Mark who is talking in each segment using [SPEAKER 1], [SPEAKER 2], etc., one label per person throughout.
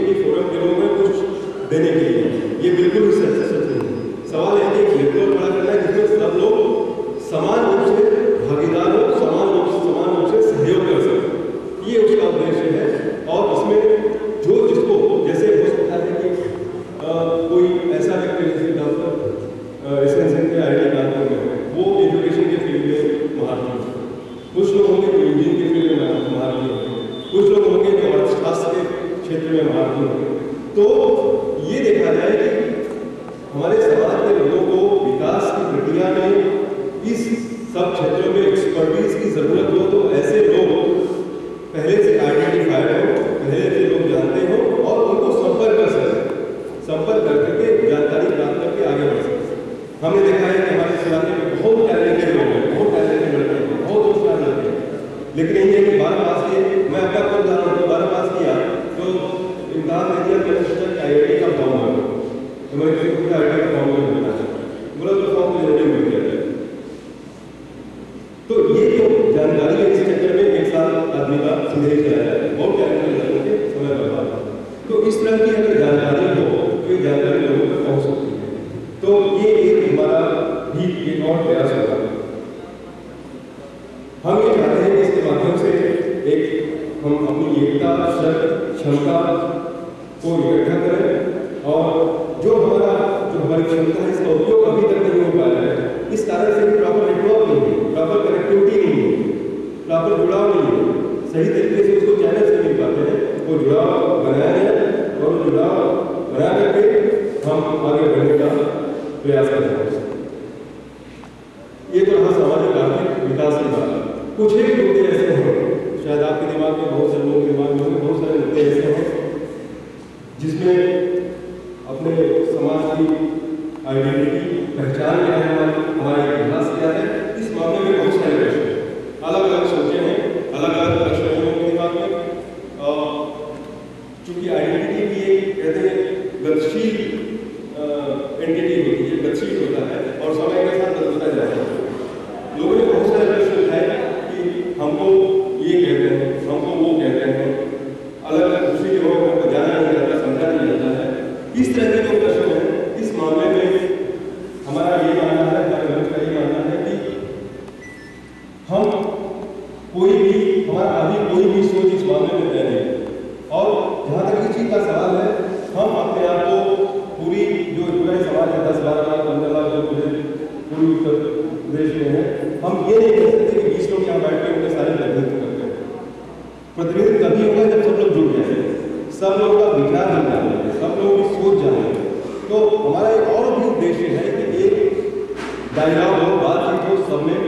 [SPEAKER 1] कि फोरम के लोगों में कुछ देने के लिए, ये बिल्कुल ही सच नहीं है। सवाल है कि एक नेटवर्क खड़ा करना है जिसमें सब लोग समान रूप से भागीदार हो, समान रूप से सहयोग कर सकें, ये उसका उद्देश्य है। और इसमें जो जिसको जैसे हो सकता है कि कोई ऐसा व्यक्ति जैसे डॉक्टर एसएनसी के आईटी कानपुर में वो एजुकेशन के फील्ड में महारत है, कुछ लोग होंगे जो इंजीनियरिंग के फील्ड में महारत होंगे, कुछ लोग होंगे जो अर्थशास्त्र के क्षेत्र में महारत होंगे। तो ये देखा जाए कि हमारे समाज के लोगों को विकास की प्रक्रिया में इस सब क्षेत्रों में एक्सपर्टीज की जरूरत हो, तो ऐसे लोग पहले से आइडेंटिफाइड हो, पहले से लोग जानते हो और उनको संपर्क कर सकें, संपर्क करके जानकारी प्राप्त करके आगे बढ़ सकें। हमने देखा है कि हमारे इस इलाके में बहुत टैलेंटेड लोग हैं, बहुत टैलेंटेड लड़के हैं, बहुत होशियार लड़के हैं, लेकिन यही है कि 12 पास किए, मैं अपना खुद उदाहरण 12 पास किया तो इम्तिहान दे दिया, मैंने सोचा कि IIT का फॉर्म भरो, तो मैंने किसी को IIT का फॉर्म भरना है, बोला तो फॉर्म तो रेडी मिल गया। तो ये जो जानकारी है इस चक्कर में एक साल आदमी का सीधे ही चला जाता है, बहुत टैलेंटेड लोगों के समय बर्बाद होता है। तो इस तरह की अगर जानकारी हो तो ये जानकारी लोगों तक पहुँच सकती है, तो ये एक हमारा भी एक और प्रयास होगा। हम ये चाहते हैं कि इसके माध्यम से एक हम अपनी एकता, शक्ति, क्षमता को इकट्ठा करें और जो हमारी क्षमता है इसका उपयोग अभी तक नहीं हो पाया है, इस कारण से प्रॉपर नेटवर्क नहीं है, प्रॉपर कनेक्टिविटी नहीं है, प्रॉपर जुड़ाव नहीं है, सही तरीके से उसको चैनल से मिल पाते हैं, वो जुड़ाव बनाया जाए और जुड़ाव बना करके हम आगे बढ़ने का प्रयास कर रहे हैं। ये तो रहा सामाजिक आर्थिक विकास की बात। कुछ एक मुद्दे ऐसे हैं, शायद आपके दिमाग में, बहुत सारे लोगों के दिमाग में बहुत सारे मुद्दे ऐसे हैं जिसमें अपने समाज की आइडेंटिटी, पहचान क्या है, हमारा इतिहास क्या है, इस मामले में बहुत सारे प्रश्न हैं, अलग अलग सोचें हैं, अलग अलग प्रश्न हैं लोगों के दिमाग में। चूंकि आइडेंटिटी भी एक कहते हैं गतिशील एंटिटी होती है, गतिशील होता है और समय के साथ बदलता जाता है। लोगों ने बहुत सारे प्रश्न उठाए कि हमको ये कहते हैं, हमको वो कहते हैं, अलग अलग दूसरी जगहों को जाना नहीं जाता, समझा नहीं जाता है। इस तरह के जो प्रश्न हैं, इस मामले में हमारा ये मानना है, हमारे मंच का ये मानना है कि हम हमारा कोई भी सोच इस मामले में तय नहीं। और जहाँ तक इस चीज़ का सवाल है, हम अपने आप को पूरा समाज है, 10-12 लाख 15 लाख लोग पूरी उत्तर प्रदेश में है, हम ये नहीं कह सकते कि 20 लोग यहाँ बैठ के उनके सारे प्रतिनिधित्व करते हैं। प्रतिनिधित्व तभी होगा जब सब लोग जुड़ जाएंगे, सब लोगों का विचार बन जाएंगे, सब लोगों की सोच जानेंगे। तो हमारा एक और भी उद्देश्य है कि एक डायलॉग हो, बातचीत हो सब में,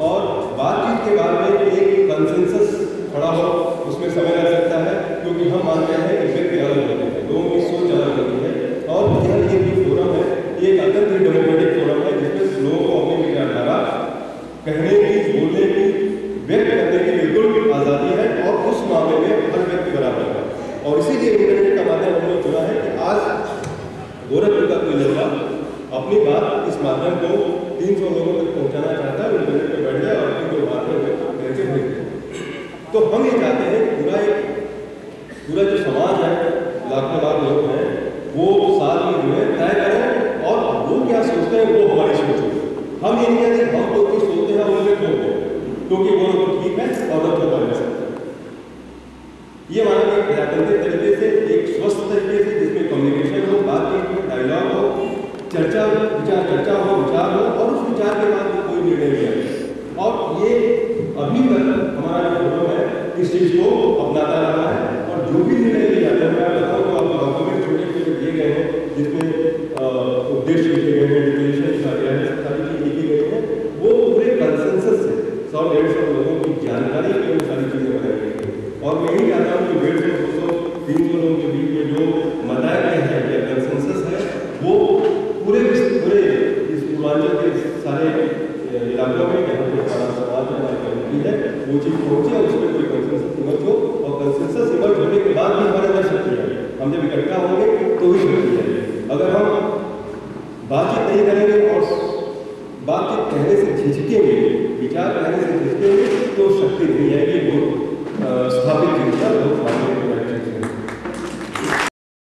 [SPEAKER 1] और बातचीत के बाद में एक कंसेंसस खड़ा हो, उसमें समय लग सकता है क्योंकि हम मानते हैं कि व्यक्ति अलग होते हैं, लोगों की सोच अलग होती है। और यह जो फोरम है ये एक अत्यंत ही डेमोक्रेटिक फोरम है जिसमें लोगों को अपनी विचारधारा कहने की, बोलने की, व्यक्त करने की बिल्कुल आज़ादी है और उस मामले में हर व्यक्ति बराबर है। और इसीलिए इंटरनेट का माध्यम हमने चुना है कि आज गोरखपुर का कोई लड़का अपनी बात इस माध्यम को 300 लोगों तक पहुंचाना चाहता है, इंटरनेट पर बैठ जाए और अपनी कोई बात भेजे भेजे। तो हम ये चाहते हैं कि पूरा जो समाज है, लाखों लाख लोग हैं, वो साथ में जो है तय करें और वो क्या सोचते हैं वो हमारी सोच है। हम ये नहीं कहते हम लोग कुछ सोचते हैं उनमें खो गए क्योंकि वो लोग ठीक है और लोग तो कर सकते हैं। ये हमारा एक गणतांत्रिक तरीके से, एक स्वस्थ तरीके से जिसमें कम्युनिकेशन हो, बातचीत हो, डायलॉग हो, चर्चा हो, विचार हो और उस विचार के बाद कोई निर्णय लिया जाए। और ये अभी तक हमारा जो फोरम है इस चीज़ को अपनाता रहा है और जो भी निर्णय लिया जाता है, मैं बताऊँ तो आप डॉक्यूमेंट छोटे दिए गए हैं जिसमें उद्देश्य लिखे गए हैं, डिक्लेरेशन लिखा गया है, सारी चीज़ लिखी गई है, वो पूरे कंसेंसस से 100-150 लोगों की जानकारी के सारी चीज़ें बनाई गई हैं। और मैं यही चाहता हूँ कि 150-200-300 लोगों के बीच में जो बताया गया है या कंसेंसस है वो पूरे इस पूर्वांचल के सारे इलाकों में जहाँ पर हमारा समाज है, हमारी कम्युनिटी है, वो चीज़ पहुँचे और उसमें कोई कंसेंसस इमर्ज हो। और कंसेंसस इमर्ज होने के बाद भी हमारे अंदर शक्ति है, हम जब इकट्ठा होंगे तो ही शक्ति है। अगर हम बातचीत नहीं करेंगे